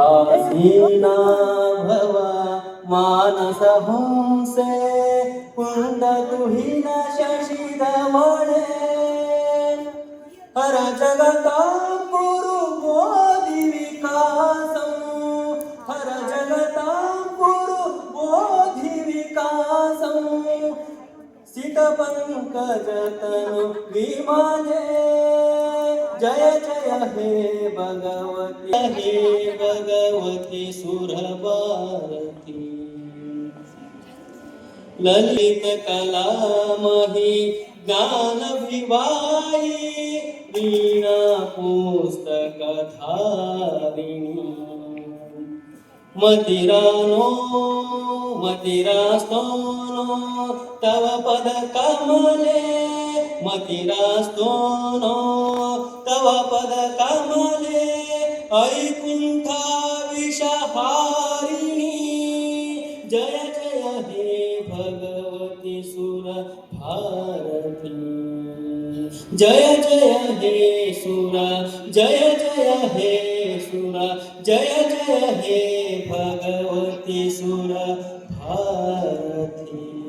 आसीना भवा मानस हंसे कुंद तुहिन शशी धवळे हर जगता गुरु बोधि विकासं हर जगता गुरु बोधि विकासं सित पंकज तनु विमाने जय जय हे भगवती सुरभारती ललित कला मही ज्ञान विवाही वीणा पुस्तक धारिणी मतिरास्तोनो तव पद कमले मतिरास्तोनो तव पद कमले ऐकुंठा विषहारिणी जय जय हे भगवती सुर भारती जय जय हे सुर जय जय हे सुर जय जय हे भगवती सुर भारती।